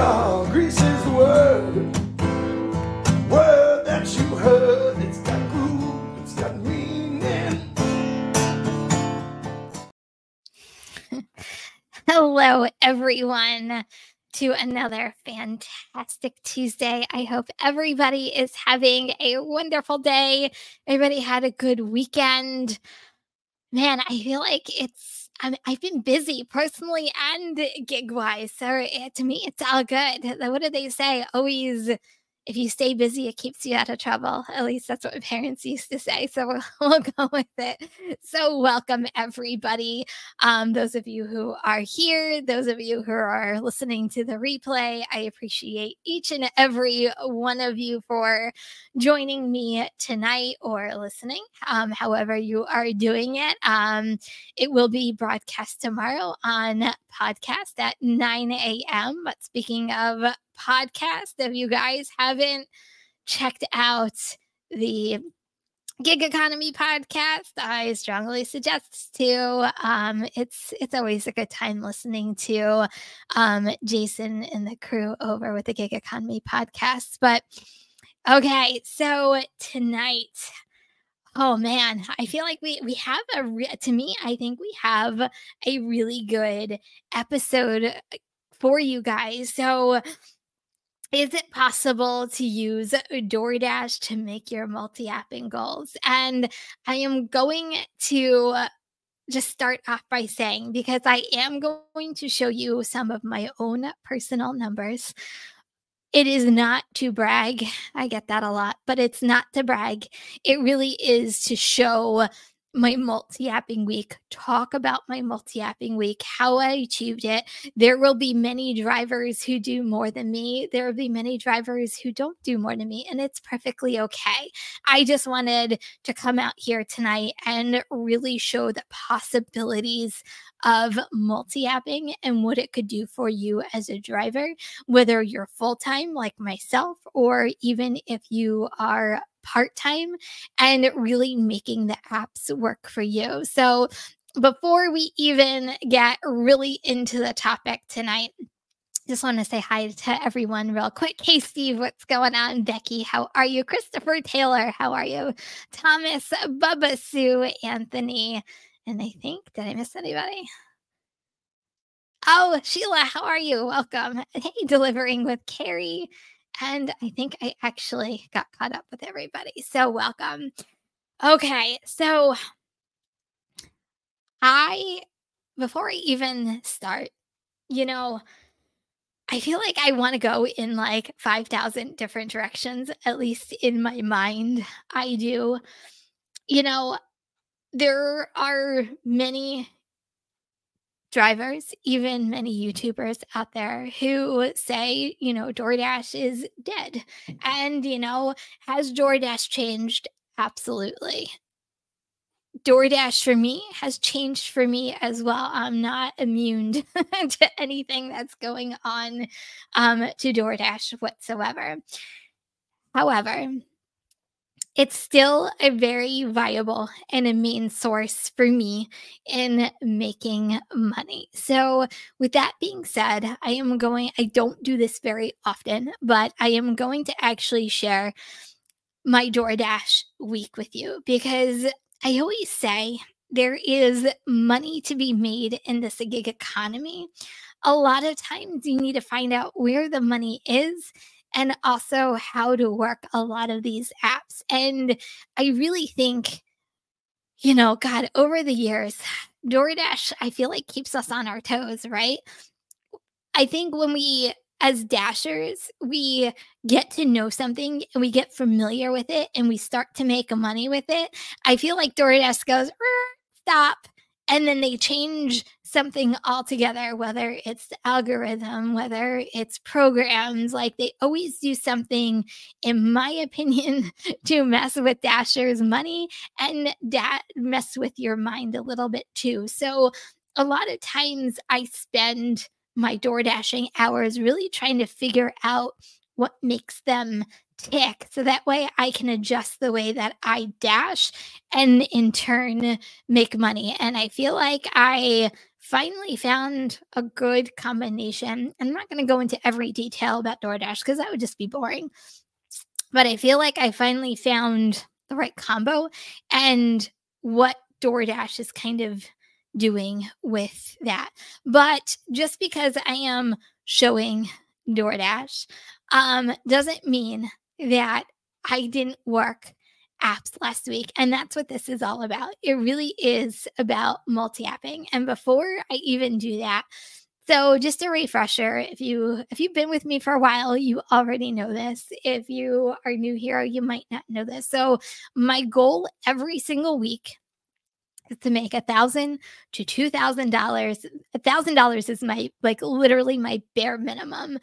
Oh, Greece is the word. Word that you heard. It's got groove, it's got meaning. Hello, everyone, to another fantastic Tuesday. I hope everybody is having a wonderful day. Everybody had a good weekend. Man, I feel like I've been busy personally and gig-wise, so to me, it's all good. What do they say? Always, if you stay busy, it keeps you out of trouble. At least that's what my parents used to say, so we'll go with it. So welcome, everybody. Those of you who are here, those of you who are listening to the replay, I appreciate each and every one of you for joining me tonight or listening, however you are doing it. It will be broadcast tomorrow on podcast at 9 a.m. But speaking of podcast, if you guys haven't checked out the Gig Economy podcast, I strongly suggest to. It's always a good time listening to Jason and the crew over with the Gig Economy podcast. But okay, so tonight, oh man, I feel like we have to me, I think we have a really good episode for you guys. So is it possible to use DoorDash to make your multi-apping goals? And I am going to just start off by saying, because I am going to show you some of my own personal numbers. It is not to brag. I get that a lot, but it's not to brag. It really is to show my multi-apping week, talk about my multi-apping week, how I achieved it. There will be many drivers who do more than me. There will be many drivers who don't do more than me, and it's perfectly okay. I just wanted to come out here tonight and really show the possibilities of multi-apping and what it could do for you as a driver, whether you're full-time like myself, or even if you are part-time, and really making the apps work for you. So before we even get really into the topic tonight, just want to say hi to everyone real quick. Hey, Steve, what's going on? Becky, how are you? Christopher Taylor, how are you? Thomas, Bubba, Sue, Anthony, and I think, did I miss anybody? Oh, Sheila, how are you? Welcome. Hey, Delivering with Carrie. And I think I actually got caught up with everybody. So welcome. Okay, so before I even start, I feel like I want to go in like 5,000 different directions, at least in my mind. I do. There are many drivers, even many YouTubers out there who say, DoorDash is dead. And, has DoorDash changed? Absolutely. DoorDash for me has changed for me as well. I'm not immune to anything that's going on to DoorDash whatsoever. However, it's still a very viable and a main source for me in making money. So with that being said, I don't do this very often, but I am going to actually share my DoorDash week with you, because I always say there is money to be made in this gig economy. A lot of times you need to find out where the money is, and also how to work a lot of these apps. And I really think, God, over the years, DoorDash, I feel like, keeps us on our toes, right? I think when we, as dashers, we get to know something and we get familiar with it and we start to make money with it, I feel like DoorDash goes, stop. And then they change something altogether, whether it's the algorithm, whether it's programs. Like, they always do something, in my opinion, to mess with dashers' money and mess with your mind a little bit too. So a lot of times I spend my DoorDashing hours really trying to figure out what makes them tick, so that way I can adjust the way that I dash and in turn make money. And I feel like I finally found a good combination. I'm not going to go into every detail about DoorDash because that would just be boring. But I feel like I finally found the right combo and what DoorDash is kind of doing with that. But just because I am showing DoorDash doesn't mean that I didn't work apps last week. And that's what this is all about. It really is about multi-apping. And before I even do that, so just a refresher, if you've been with me for a while, you already know this. If you are new here, you might not know this. So my goal every single week is to make $1,000 to $2,000. $1,000 is my literally my bare minimum.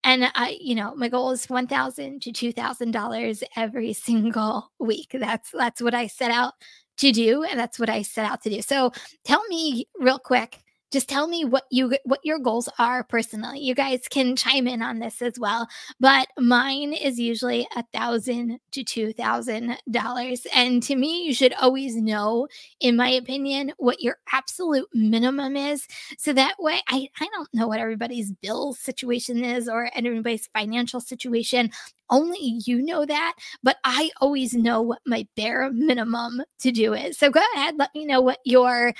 And my goal is $1,000 to $2,000 every single week. That's what I set out to do, and that's what I set out to do. So tell me real quick. Just tell me what your goals are personally. You guys can chime in on this as well, but mine is usually $1,000 to $2,000. And to me, you should always know, in my opinion, what your absolute minimum is. So that way, I don't know what everybody's bill situation is or everybody's financial situation. Only you know that, but I always know what my bare minimum to do is. So go ahead, let me know what your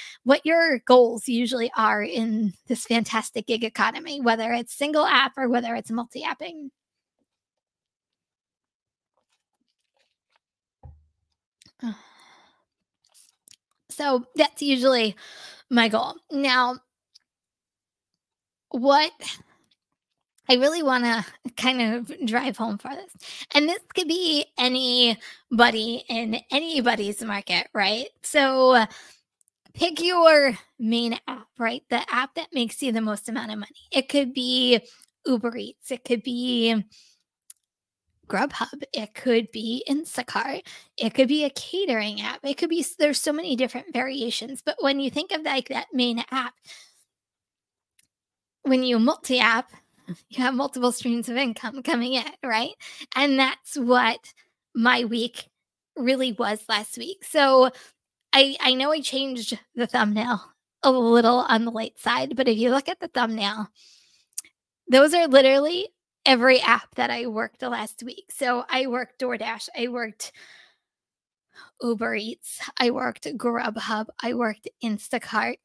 goals usually are in this fantastic gig economy, whether it's single app or whether it's multi-apping. So that's usually my goal. Now, what I really want to kind of drive home for this, and this could be anybody in anybody's market, right? So pick your main app, right? The app that makes you the most amount of money. It could be Uber Eats. It could be Grubhub. It could be Instacart. It could be a catering app. It could be, there's so many different variations. But when you think of like that main app, when you multi-app, you have multiple streams of income coming in, right? And that's what my week really was last week. So I know I changed the thumbnail a little on the late side, but if you look at the thumbnail, those are literally every app that I worked the last week. So I worked DoorDash, I worked Uber Eats, I worked Grubhub, I worked Instacart.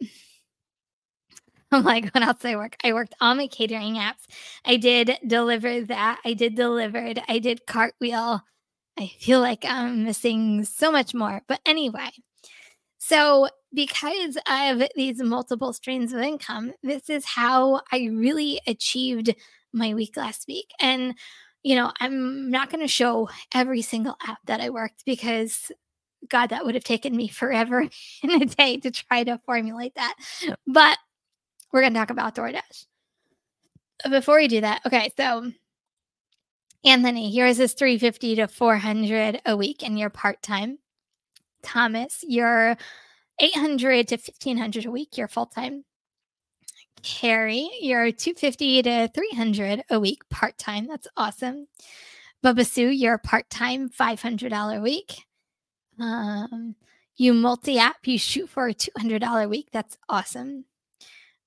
I'm like, what else did I work? I worked all my catering apps. I did Deliver That. I did Delivered. I did Cartwheel. I feel like I'm missing so much more. But anyway, so because of these multiple streams of income, this is how I really achieved my week last week. And, I'm not going to show every single app that I worked because, God, that would have taken me forever in a day to try to formulate that. But we're going to talk about DoorDash. Before we do that, okay, so Anthony, yours is $350 to $400 a week and you're part-time. Thomas, you're $800 to $1,500 a week, you're full-time. Carrie, you're $250 to $300 a week, part-time. That's awesome. Bubba Sue, you're part-time, $500 a week. You multi-app, you shoot for a $200 a week. That's awesome.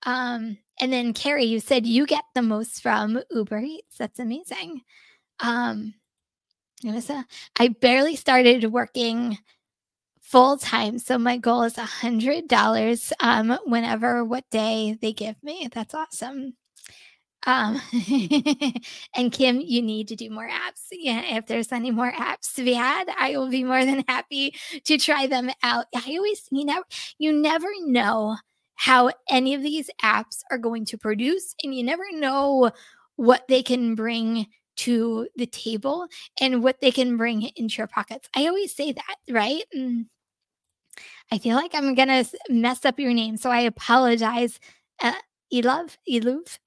And then Carrie, you said you get the most from Uber Eats. That's amazing. Melissa, I barely started working full time, so my goal is $100 what day they give me. That's awesome. And Kim, you need to do more apps. Yeah, if there's any more apps to be had, I will be more than happy to try them out. You never know how any of these apps are going to produce, and you never know what they can bring to the table and what they can bring into your pockets. I always say that, right? I feel like I'm gonna mess up your name, so I apologize. Eluv,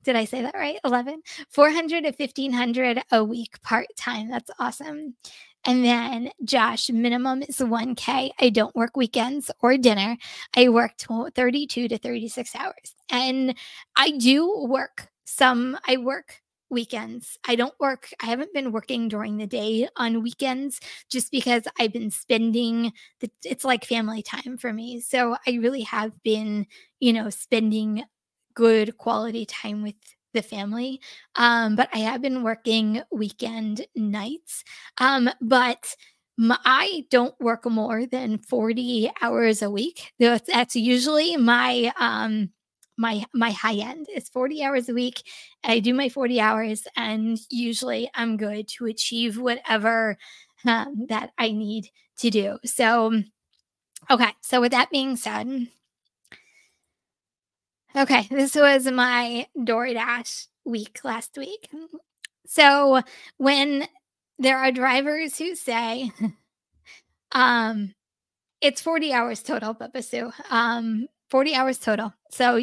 did I say that right? 11, $400 to $1,500 a week part time. That's awesome. And then Josh, minimum is $1K. I don't work weekends or dinner. I work 32 to 36 hours. And I do work I work weekends. I haven't been working during the day on weekends just because I've been spending it's like family time for me. So I really have been, spending good quality time with the family. But I have been working weekend nights. But I don't work more than 40 hours a week. That's usually my high end is 40 hours a week. I do my 40 hours and usually I'm good to achieve whatever that I need to do. So, okay. So with that being said, okay, this was my DoorDash week last week. So when there are drivers who say, it's 40 hours total, Bubba Sue. 40 hours total. So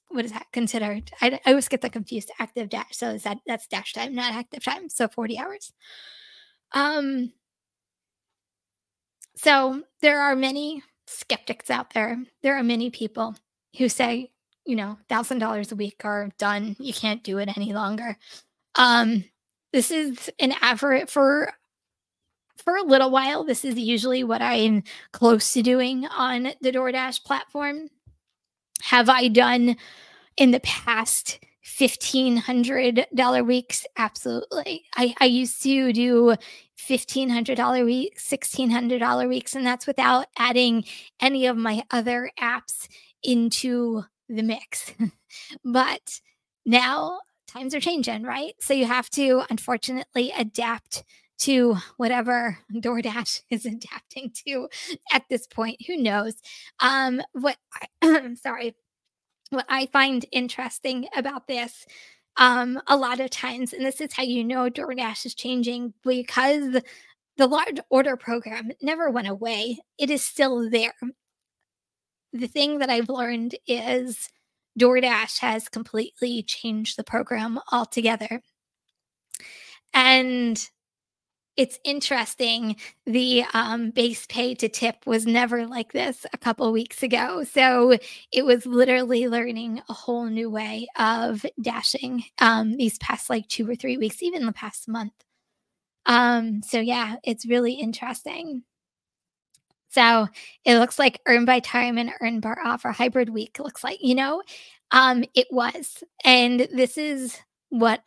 what is that considered? I always get that confused. Active dash. So that's dash time, not active time. So 40 hours. So there are many skeptics out there. There are many people who say, $1,000 a week are done. You can't do it any longer. This is an average for a little while. This is usually what I'm close to doing on the DoorDash platform. Have I done in the past $1,500 weeks? Absolutely. I used to do $1,500 weeks, $1,600 weeks, and that's without adding any of my other apps into the mix. But now times are changing, right? So you have to, unfortunately, adapt to whatever DoorDash is adapting to at this point. Who knows? Sorry. What I find interesting about this, a lot of times, and this is how DoorDash is changing, because the large order program never went away. It is still there. The thing that I've learned is DoorDash has completely changed the program altogether. And it's interesting. The base pay to tip was never like this a couple weeks ago. So it was literally learning a whole new way of dashing these past 2 or 3 weeks, even the past month. So yeah, it's really interesting. So it looks like earn by time and earn bar offer hybrid week looks like, it was. And this is what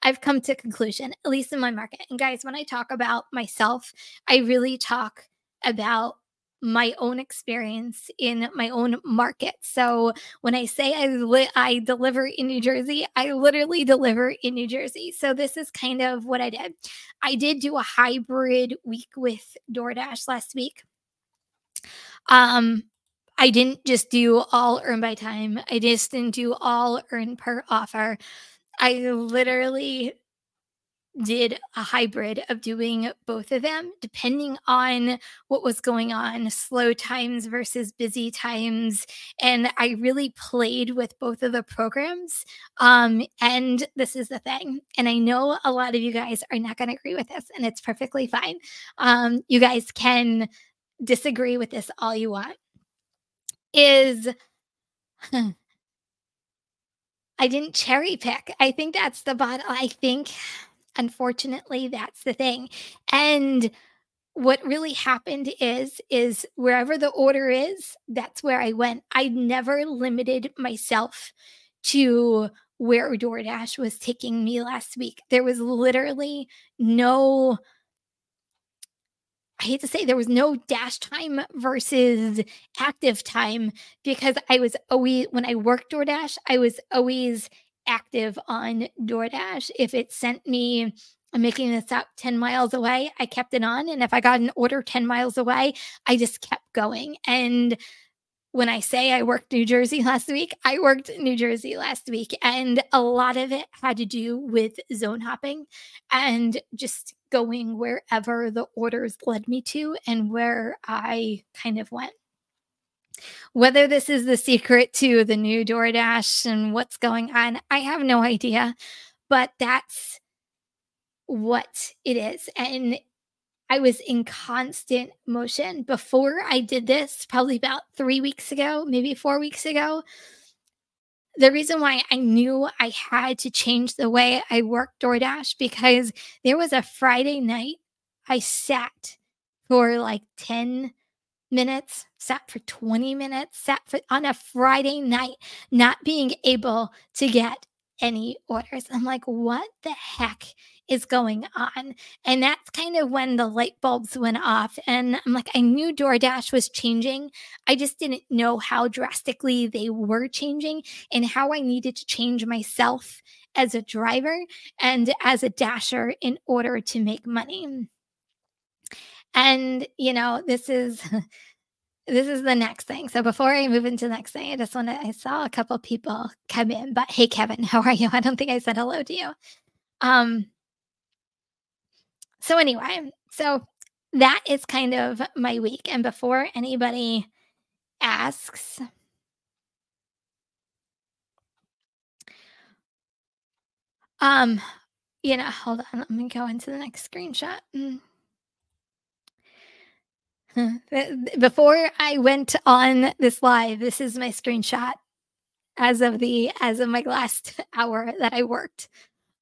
I've come to conclusion, at least in my market. And guys, when I talk about myself, I really talk about my own experience in my own market. So when I say I deliver in New Jersey, I literally deliver in New Jersey. So this is kind of what I did. I did do a hybrid week with DoorDash last week. I didn't just do all earn by time. I just didn't do all earn per offer. I literally did a hybrid of doing both of them depending on what was going on, slow times versus busy times. And I really played with both of the programs. And this is the thing. And I know a lot of you guys are not going to agree with this, and it's perfectly fine. You guys can disagree with this all you want. I didn't cherry pick. I think that's the bottom. I think, unfortunately, that's the thing. And what really happened is wherever the order is, that's where I went. I never limited myself to where DoorDash was taking me last week. There was literally no, I hate to say, there was no dash time versus active time, because I was always, when I worked DoorDash, I was always active on DoorDash. If it sent me, I'm making this up, 10 miles away, I kept it on. And if I got an order 10 miles away, I just kept going. And when I say I worked New Jersey last week, I worked New Jersey last week. And a lot of it had to do with zone hopping and just going wherever the orders led me to and where I kind of went. Whether this is the secret to the new DoorDash and what's going on, I have no idea, but that's what it is. And I was in constant motion. Before I did this, probably about 3 weeks ago, maybe 4 weeks ago, the reason why I knew I had to change the way I work DoorDash, because there was a Friday night I sat for like 10 minutes, sat for 20 minutes, sat for on a Friday night, not being able to get any orders. I'm like, what the heck is going on? And that's kind of when the light bulbs went off. And I'm like, I knew DoorDash was changing. I just didn't know how drastically they were changing and how I needed to change myself as a driver and as a dasher in order to make money. And this is this is the next thing. So before I move into the next thing, I saw a couple people come in, but hey, Kevin, how are you? I don't think I said hello to you. Um, so anyway, so that is kind of my week. And before anybody asks, um, hold on, let me go into the next screenshot. Before I went on this live, this is my screenshot as of my last hour that I worked.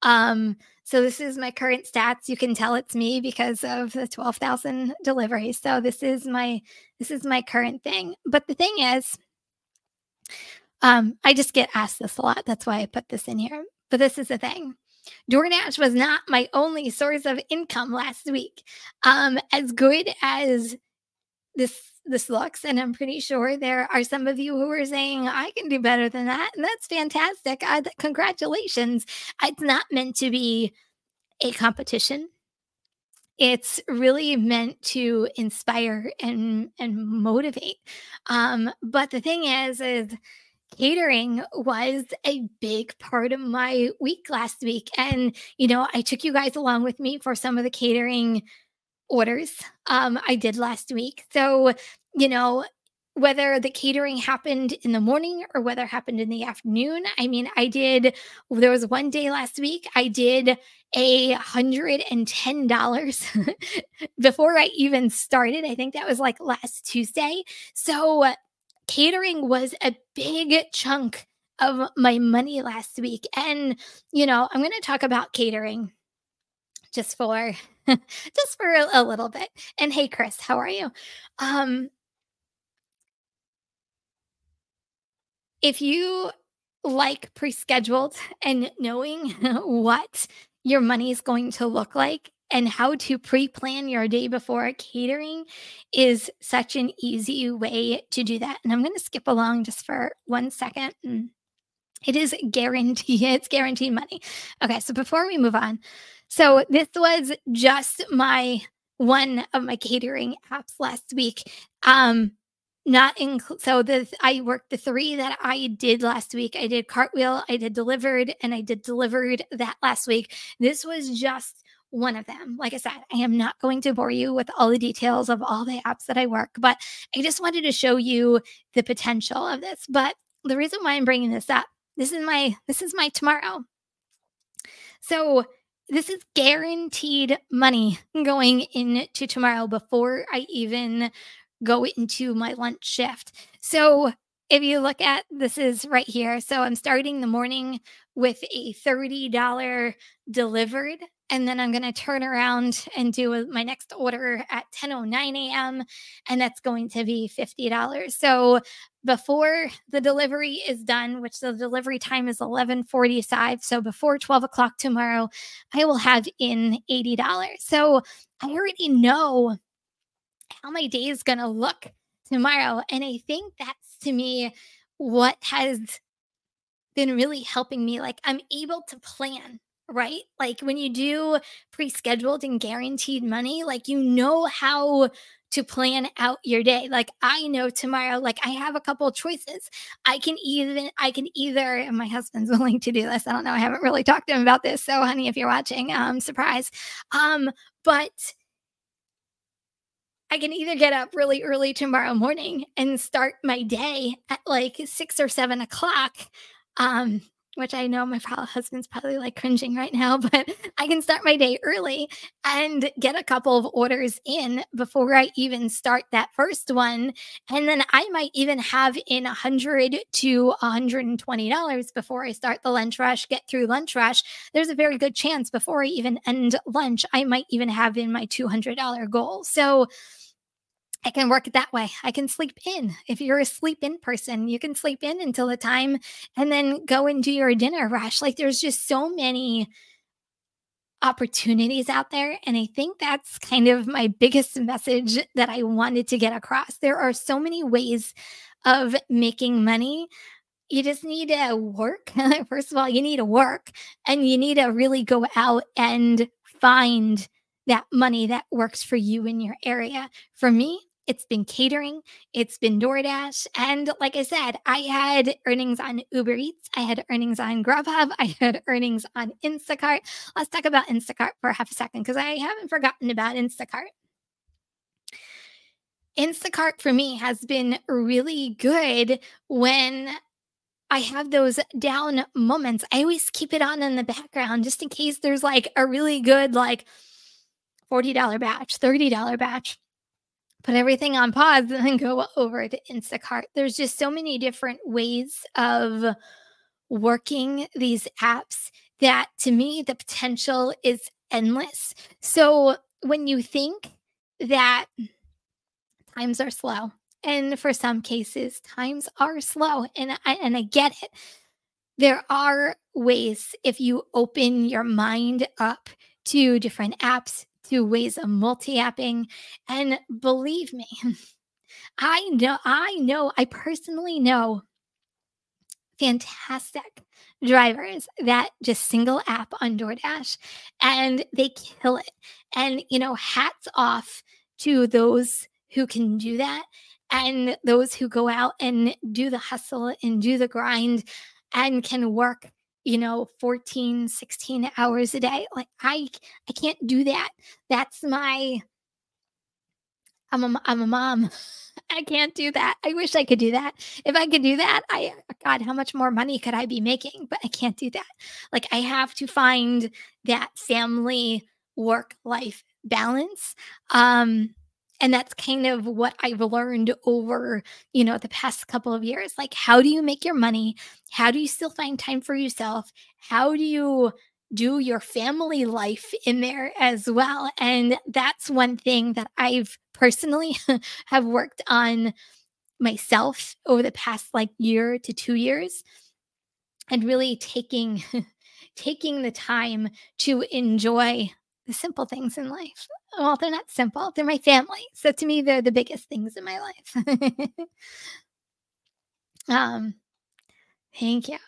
So this is my current stats. You can tell it's me because of the 12,000 deliveries. So this is my current thing. But the thing is, I just get asked this a lot. That's why I put this in here. But this is the thing. DoorDash was not my only source of income last week. As good as this looks, and I'm pretty sure there are some of you who are saying I can do better than that, and that's fantastic. Congratulations. It's not meant to be a competition. It's really meant to inspire and motivate. But the thing is catering was a big part of my week last week, and I took you guys along with me for some of the catering orders I did last week. So, whether the catering happened in the morning or whether it happened in the afternoon, I mean, there was one day last week, I did $110 before I even started. I think that was like last Tuesday. So, catering was a big chunk of my money last week. And, I'm going to talk about catering just for just for a little bit. And hey, Chris, how are you? Um, if you like pre-scheduled and knowing what your money is going to look like and how to pre-plan your day before, catering is such an easy way to do that. And I'm going to skip along just for 1 second. It is guaranteed. It's guaranteed money. Okay, so before we move on, so this was just one of my catering apps last week. Not include. So I worked the 3 that I did last week. I did Cartwheel, I did Delivered, and I did Delivered that last week. This was just one of them. Like I said, I am not going to bore you with all the details of all the apps that I work, but I just wanted to show you the potential of this. But the reason why I'm bringing this up, this is my tomorrow. So this is guaranteed money going into tomorrow before I even go into my lunch shift. So if you look at this is right here. So I'm starting the morning with a $30 delivered, and then I'm going to turn around and do my next order at 10:09 a.m. and that's going to be $50. So before the delivery is done, which the delivery time is 11:45, so before 12 o'clock tomorrow, I will have in $80. So I already know how my day is going to look tomorrow. And I think that's to me what has been really helping me. Like I'm able to plan, right? Like when you do pre-scheduled and guaranteed money, like how to plan out your day. Like I know tomorrow, like I have a couple of choices. I can either, and my husband's willing to do this. I don't know. I haven't really talked to him about this. So honey, if you're watching, surprise. But I can either get up really early tomorrow morning and start my day at like 6 or 7 o'clock, which I know my husband's probably like cringing right now, but I can start my day early and get a couple of orders in before I even start that first one. And then I might even have in $100 to $120 before I start the lunch rush, get through lunch rush. There's a very good chance before I even end lunch, I might even have in my $200 goal. So I can work it that way. I can sleep in. If you're a sleep in person, you can sleep in until the time and then go and do your dinner rush. Like there's just so many opportunities out there. And I think that's kind of my biggest message that I wanted to get across. There are so many ways of making money. You just need to work. First of all, you need to work and you need to really go out and find that money that works for you in your area. For me, it's been catering, it's been DoorDash. And like I said, I had earnings on Uber Eats, I had earnings on Grubhub, I had earnings on Instacart. Let's talk about Instacart for half a second because I haven't forgotten about Instacart. Instacart for me has been really good when I have those down moments. I always keep it on in the background just in case there's like a really good, like $40 batch, $30 batch. Put everything on pause and then go over to Instacart. There's just so many different ways of working these apps that to me, the potential is endless. So when you think that times are slow, and for some cases, times are slow, and I get it. There are ways if you open your mind up to different apps, to ways of multi-apping, and believe me, I personally know fantastic drivers that just single app on DoorDash and they kill it. And, hats off to those who can do that and those who go out and do the hustle and do the grind and can work 14, 16 hours a day. Like I can't do that. That's my I'm a mom. I can't do that. I wish I could do that. If I could do that, God, how much more money could I be making? But I can't do that. Like I have to find that family work life balance. And that's kind of what I've learned over, the past couple of years. Like, how do you make your money? How do you still find time for yourself? How do you do your family life in there as well? And that's one thing that I've personally have worked on myself over the past like year to 2 years and really taking taking the time to enjoy the simple things in life. Well, they're not simple. They're my family. So to me, they're the biggest things in my life. um, thank you.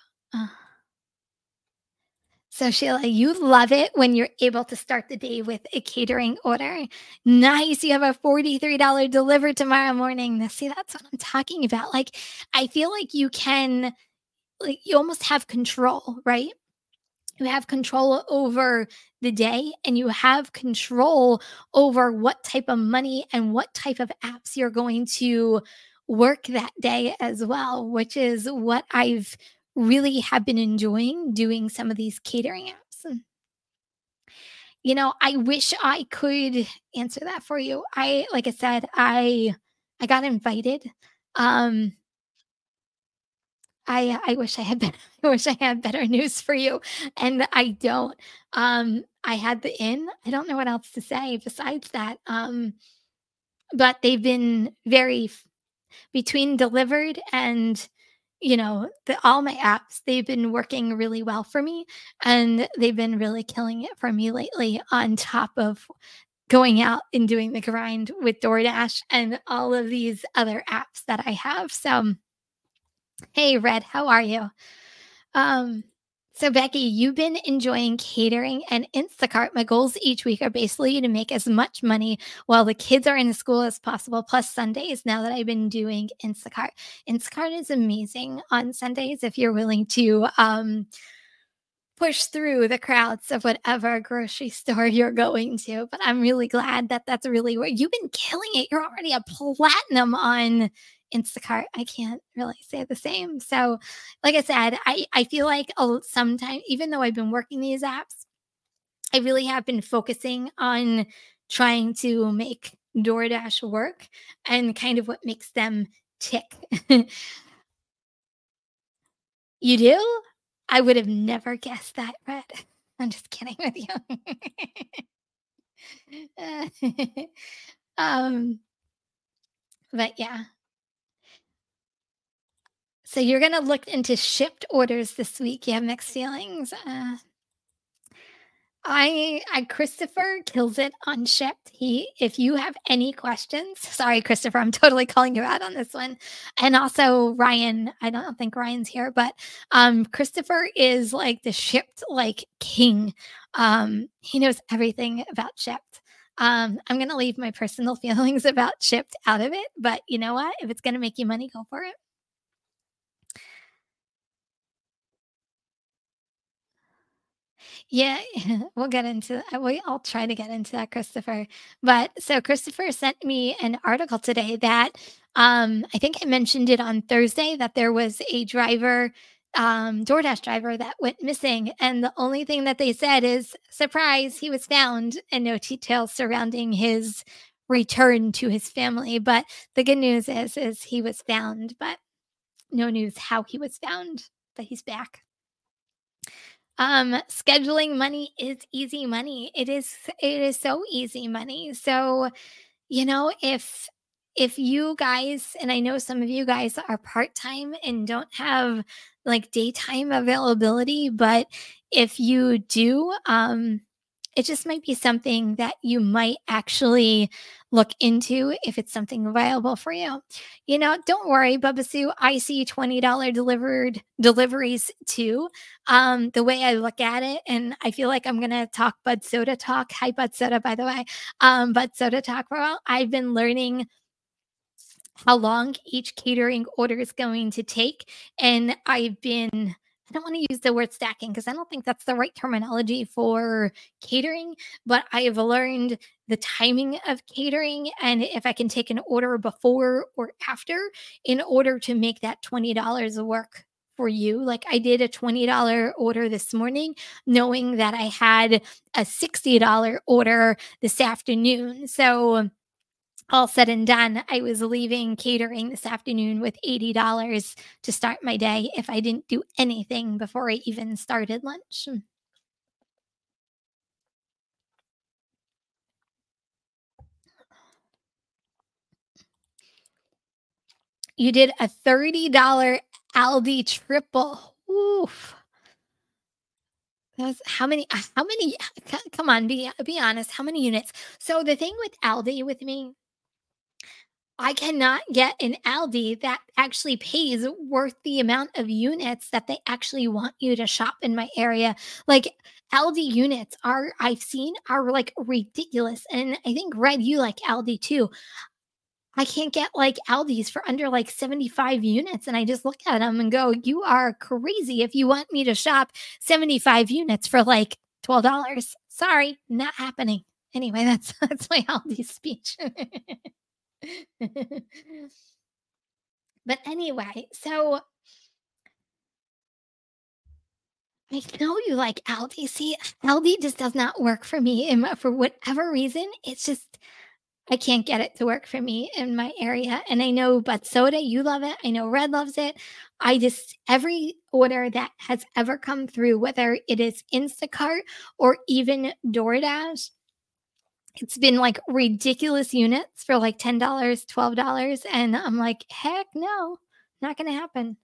So Sheila, you love it when you're able to start the day with a catering order. Nice. You have a $43 delivered tomorrow morning. Now, see, that's what I'm talking about. Like, I feel like you can, like, you almost have control, right? You have control over the day and you have control over what type of money and what type of apps you're going to work that day as well, which is what I've really have been enjoying doing some of these catering apps. And, I wish I could answer that for you. Like I said, I got invited. I wish I had better I wish I had better news for you, and I don't. I had the in. I don't know what else to say besides that. But they've been between delivered and all my apps, they've been working really well for me, and they've been really killing it for me lately. On top of going out and doing the grind with DoorDash and all of these other apps that I have. So, hey, Red, how are you? Um, so Becky, you've been enjoying catering and Instacart. My goals each week are basically to make as much money while the kids are in school as possible, plus Sundays now that I've been doing Instacart. Instacart is amazing on Sundays if you're willing to push through the crowds of whatever grocery store you're going to. But I'm really glad that that's really where you've been killing it. You're already a platinum on Instacart, I can't really say the same. So, like I said, I feel like sometimes, even though I've been working these apps, I really have been focusing on trying to make DoorDash work and kind of what makes them tick. You do? I would have never guessed that, Red. I'm just kidding with you. um, but yeah. So you're gonna look into shipped orders this week. You have mixed feelings. I Christopher kills it on Shipped. If you have any questions, sorry, Christopher, I'm totally calling you out on this one. And also Ryan, I don't think Ryan's here, but Christopher is like the Shipped like king. He knows everything about Shipped. I'm gonna leave my personal feelings about Shipped out of it, but you know what? If it's gonna make you money, go for it. Yeah, we'll get into I'll try to get into that, Christopher. But so Christopher sent me an article today that I think I mentioned it on Thursday that there was a driver, DoorDash driver that went missing. And the only thing that they said is surprise, he was found, and no details surrounding his return to his family. But the good news is he was found, but no news how he was found, but he's back. Scheduling money is easy money. It is so easy money. So, if you guys, and I know some of you guys are part-time and don't have like daytime availability, but if you do, it just might be something that you might actually look into if it's something viable for you. Don't worry, Bubba Sue. I see $20 delivered deliveries too. The way I look at it, and I feel like I'm gonna talk Bud Soda talk. Hi, Bud Soda, by the way. Bud Soda talk for a while. I've been learning how long each catering order is going to take. And I don't want to use the word stacking because I don't think that's the right terminology for catering, but I have learned the timing of catering and if I can take an order before or after in order to make that $20 work for you. Like I did a $20 order this morning, knowing that I had a $60 order this afternoon. So, all said and done, I was leaving catering this afternoon with $80 to start my day if I didn't do anything before I even started lunch. You did a $30 Aldi triple. Oof. That's how many come on, be honest, how many units? So the thing with Aldi with me, I cannot get an Aldi that actually pays worth the amount of units that they actually want you to shop in my area. Like Aldi units I've seen are like ridiculous. And I think Red, you like Aldi too. I can't get like Aldi's for under like 75 units. And I just look at them and go, you are crazy if you want me to shop 75 units for like $12. Sorry, not happening. Anyway, that's my Aldi speech. But anyway, so I know you like Aldi. See, Aldi just does not work for me. And for whatever reason, it's just, I can't get it to work for me in my area. And I know, but Soda, you love it. I know Red loves it. Every order that has ever come through, whether it is Instacart or even DoorDash, it's been like ridiculous units for like $10, $12. And I'm like, heck no, not going to happen.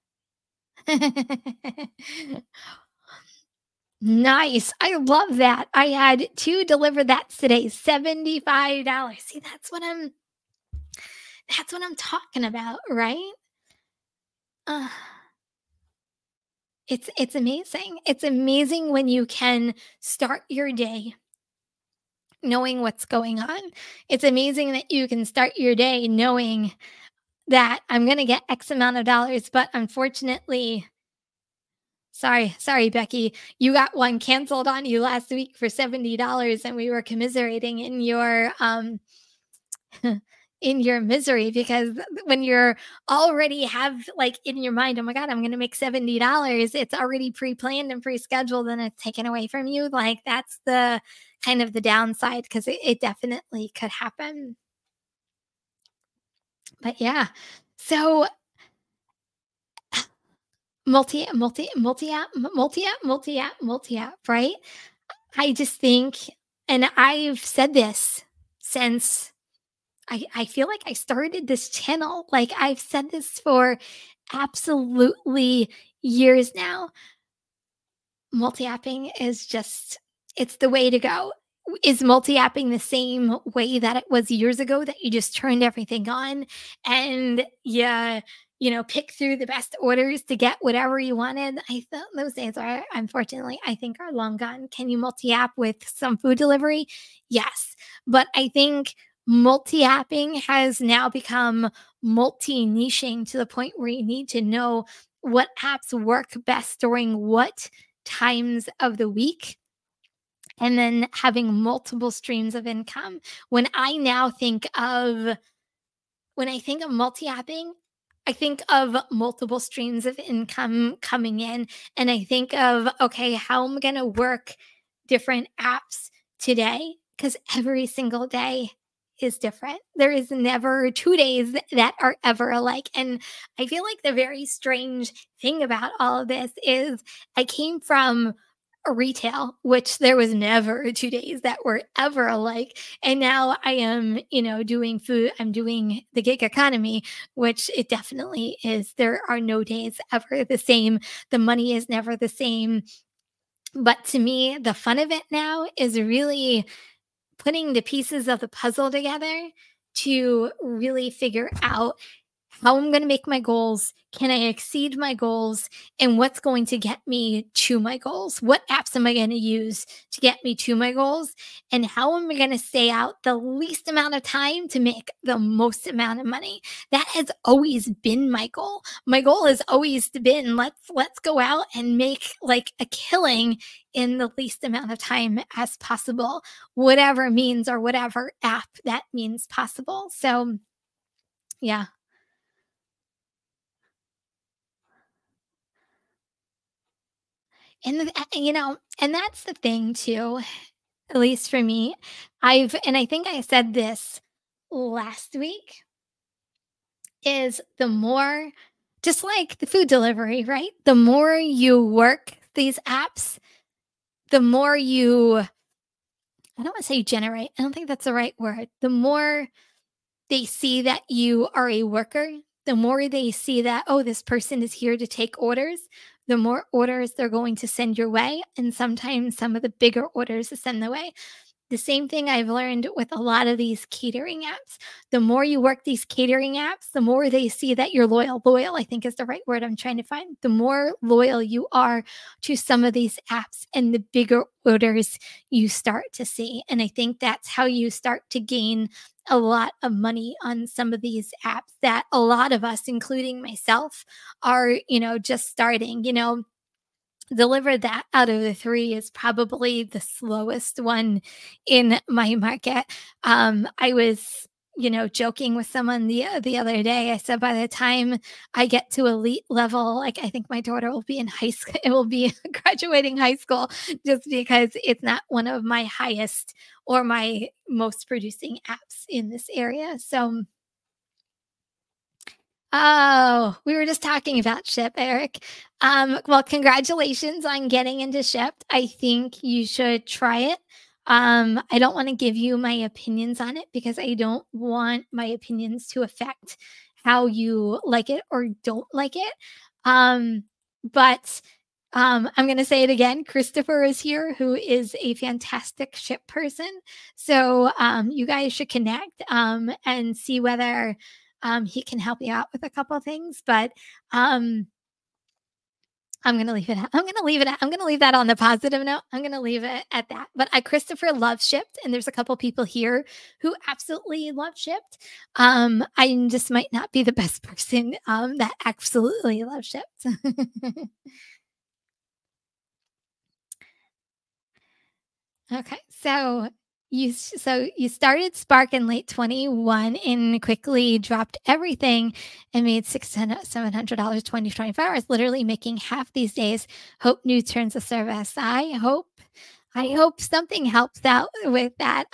Nice. I love that. I had 2 deliver that today, $75. See, that's what I'm talking about, right? Uh, it's amazing. It's amazing when you can start your day knowing what's going on. It's amazing that you can start your day knowing that I'm going to get X amount of dollars, but unfortunately, sorry, Becky, you got one canceled on you last week for $70 and we were commiserating in your in your misery, because when you're already have like in your mind, oh my God, I'm going to make $70, it's already pre-planned and pre-scheduled and it's taken away from you. Like that's the kind of the downside, because it definitely could happen. But yeah, so multi-app, right? I just think, and I've said this since I feel like I started this channel. Like I've said this for absolutely years now. Multi-apping is just, it's the way to go. Is multi-apping the same way that it was years ago, that you just turned everything on and yeah, pick through the best orders to get whatever you wanted? I thought those days are, unfortunately, I think are long gone. Can you multi-app with some food delivery? Yes. But I think multi-apping has now become multi-niching to the point where you need to know what apps work best during what times of the week, and then having multiple streams of income. When I think of multi-apping, I think of multiple streams of income coming in, and I think of, okay, how am I going to work different apps today? Because every single day is different. There is never 2 days that are ever alike. And I feel like the very strange thing about all of this is I came from retail, which there was never 2 days that were ever alike. And now I am, doing food. I'm doing the gig economy, which it definitely is. There are no days ever the same. The money is never the same. But to me, the fun of it now is really putting the pieces of the puzzle together to really figure out how I'm going to make my goals. Can I exceed my goals? And what's going to get me to my goals? What apps am I going to use to get me to my goals? And how am I going to stay out the least amount of time to make the most amount of money? That has always been my goal. My goal has always been, let's go out and make like a killing in the least amount of time as possible, whatever means or whatever app that means possible. So yeah. And that's the thing too, at least for me. And I think I said this last week, is the more, just like the food delivery, right? The more you work these apps, the more you, I don't want to say generate, I don't think that's the right word. The more they see that you are a worker, the more they see that, oh, this person is here to take orders, the more orders they're going to send your way. And sometimes some of the bigger orders to send the way. The same thing I've learned with a lot of these catering apps. The more you work these catering apps, the more they see that you're loyal. Loyal, I think, is the right word I'm trying to find. The more loyal you are to some of these apps, and the bigger orders you start to see. And I think that's how you start to gain a lot of money on some of these apps that a lot of us, including myself, are, just starting. Deliver that out of the three is probably the slowest one in my market. I was, joking with someone the other day. I said, by the time I get to elite level, like I think my daughter will be in high school, it will be graduating high school, just because it's not one of my highest or my most producing apps in this area. So oh, we were just talking about Ship, Eric. Well, congratulations on getting into Ship. I think you should try it. I don't want to give you my opinions on it, because I don't want my opinions to affect how you like it or don't like it. But I'm going to say it again. Christopher is here, who is a fantastic Ship person. So you guys should connect and see whether he can help you out with a couple of things. But I'm gonna leave it at, I'm gonna leave it at, I'm gonna leave that on the positive note. I'm gonna leave it at that. But Christopher loves Shipped, and there's a couple people here who absolutely love Shipped. I just might not be the best person that absolutely loves Shipped. Okay, so so you started Spark in late 21 and quickly dropped everything and made $700 24 hours, literally making half these days. Hope new terms of service. I hope something helps out with that.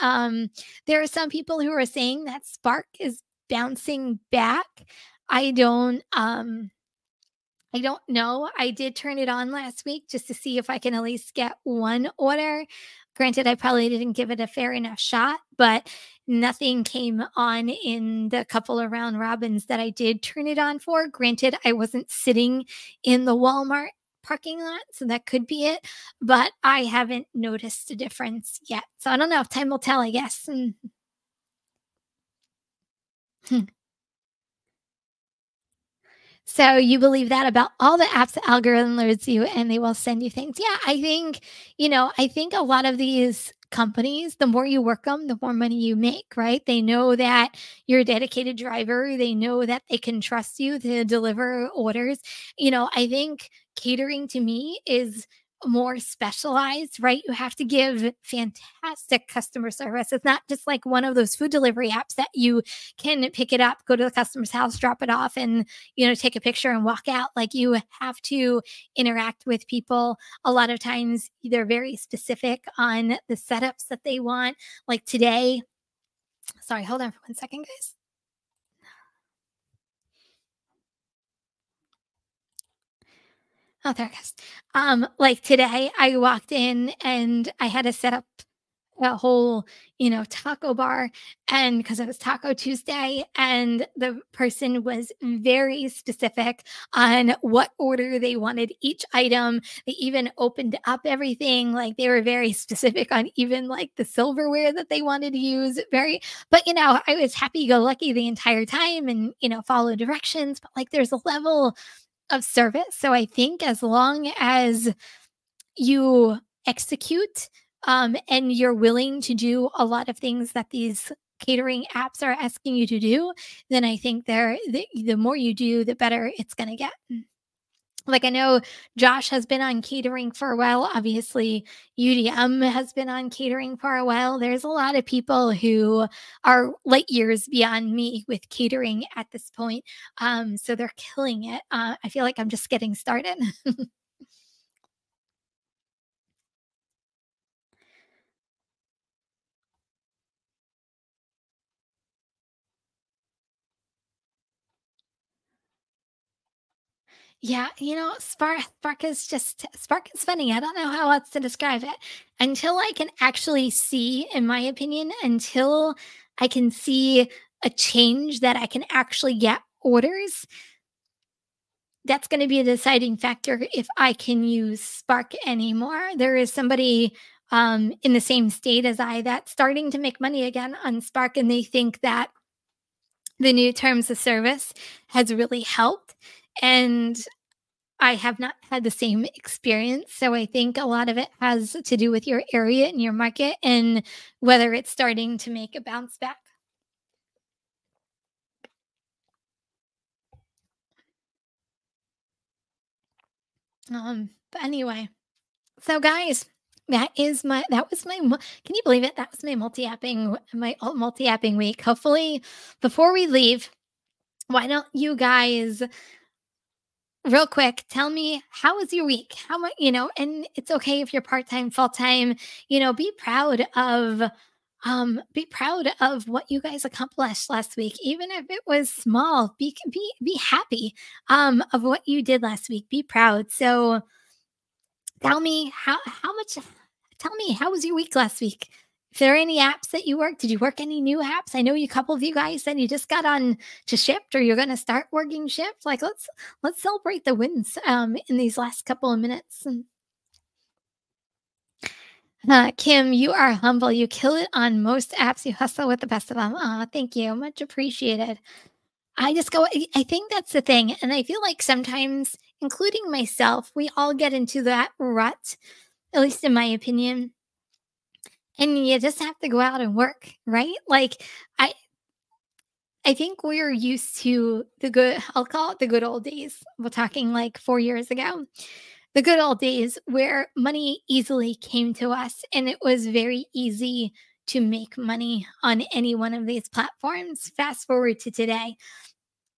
There are some people who are saying that Spark is bouncing back. I don't um I don't know. I did turn it on last week just to see if I can at least get one order. Granted, I probably didn't give it a fair enough shot, but nothing came on in the couple of round robins that I did turn it on for. Granted, I wasn't sitting in the Walmart parking lot, so that could be it, but I haven't noticed a difference yet. So I don't know. Time will tell, I guess. So you believe that about all the apps the algorithm loads you and they will send you things. Yeah, I think a lot of these companies, the more you work them, the more money you make, right? They know that you're a dedicated driver. They know that they can trust you to deliver orders. I think catering to me is more specialized, right? You have to give fantastic customer service. It's not just like one of those food delivery apps that you can pick it up, go to the customer's house, drop it off, and take a picture and walk out. Like you have to interact with people. A lot of times they're very specific on the setups that they want. Like today, sorry, hold on for 1 second, guys. Oh, there it goes. Like today, I walked in and I had to set up a whole, taco bar, and because it was Taco Tuesday, and the person was very specific on what order they wanted each item. They even opened up everything. Like they were very specific on even like the silverware that they wanted to use. But I was happy go lucky the entire time and, follow directions. But like there's a level of service. So I think as long as you execute, and you're willing to do a lot of things that these catering apps are asking you to do, then I think the more you do, the better it's going to get. Like I know Josh has been on catering for a while. Obviously, UDM has been on catering for a while. There's a lot of people who are light years beyond me with catering at this point. So they're killing it. I feel like I'm just getting started. Yeah, Spark is funny. I don't know how else to describe it. Until I can actually see, in my opinion, until I can see a change that I can actually get orders, that's going to be a deciding factor if I can use Spark anymore. There is somebody in the same state as I that's starting to make money again on Spark, and they think that the new terms of service has really helped. And I have not had the same experience. So I think a lot of it has to do with your area and your market and whether it's starting to make a bounce back. But anyway, so guys, can you believe it? That was my multi-apping week. Hopefully, before we leave, why don't you guys real quick, tell me, how was your week? How much, and it's okay if you're part-time, full-time, be proud of what you guys accomplished last week, even if it was small. Be happy of what you did last week. Be proud. So tell me how much tell me, how was your week last week? If there are any apps that you worked, did you work any new apps? I know a couple of you guys said you just got on to Shift or you're going to start working Shift. Like let's celebrate the wins in these last couple of minutes. Kim, you are humble. You kill it on most apps. You hustle with the best of them. Thank you. Much appreciated. I think that's the thing. And I feel like sometimes, including myself, we all get into that rut, at least in my opinion. And you just have to go out and work, right? Like I I think we're used to I'll call it the good old days. We're talking like 4 years ago. The good old days where money easily came to us and it was very easy to make money on any one of these platforms. Fast forward to today,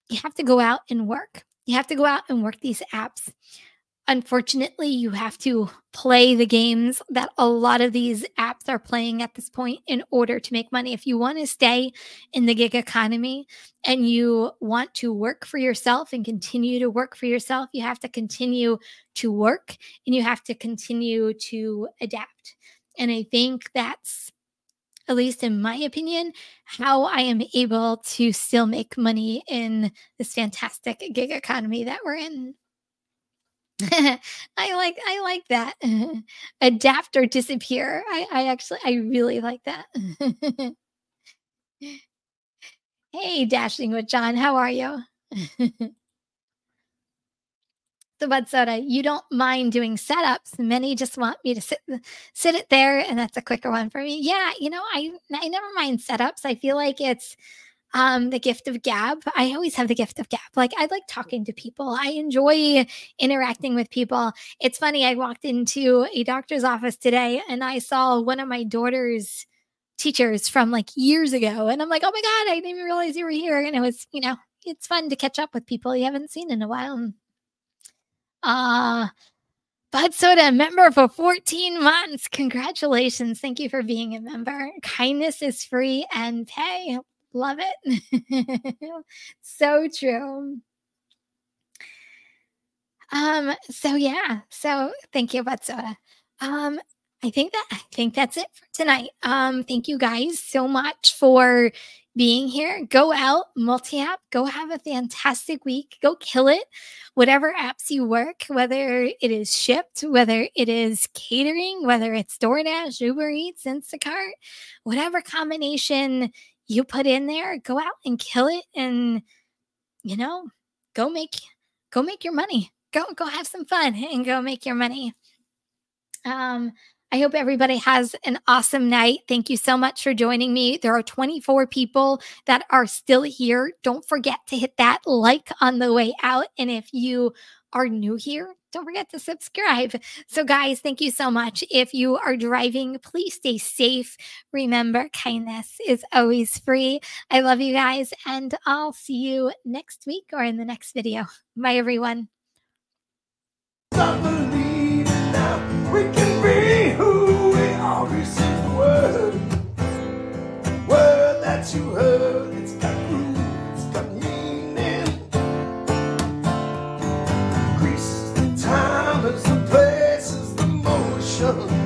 you have to go out and work. You have to go out and work these apps. Unfortunately, you have to play the games that a lot of these apps are playing at this point in order to make money. If you want to stay in the gig economy and you want to work for yourself and continue to work for yourself, you have to continue to work and you have to continue to adapt. And I think that's, at least in my opinion, how I am able to still make money in this fantastic gig economy that we're in. I like that. Adapt or disappear. I really like that. Hey, Dashing with John, how are you? So, Bud Soda, you don't mind doing setups. Many just want me to sit it there, and that's a quicker one for me. Yeah, I never mind setups. I feel like it's the gift of gab. I always have the gift of gab. Like, I like talking to people. I enjoy interacting with people. It's funny, I walked into a doctor's office today and I saw one of my daughter's teachers from like years ago. And I'm like, oh my God, I didn't even realize you were here. And it was, it's fun to catch up with people you haven't seen in a while. Bud Soda, member for 14 months. Congratulations. Thank you for being a member. Kindness is free and pay. Love it. So true. So yeah. So thank you, Bud Soda. I think that's it for tonight. Thank you guys so much for being here. Go out, multi-app, go have a fantastic week. Go kill it. Whatever apps you work, whether it is Shipped, whether it is catering, whether it's DoorDash, Uber Eats, Instacart, whatever combination you put in there, go out and kill it, and go make your money. Go have some fun and go make your money. I hope everybody has an awesome night. Thank you so much for joining me. There are 24 people that are still here. Don't forget to hit that like on the way out. And if you are new here, don't forget to subscribe. So guys, thank you so much. If you are driving, please stay safe. Remember, kindness is always free. I love you guys, and I'll see you next week or in the next video. Bye, everyone. Stop believing now we can be who we are. This is the word that you heard. It's got groove, it's got meaning. Greece is the time, is the place, is the motion.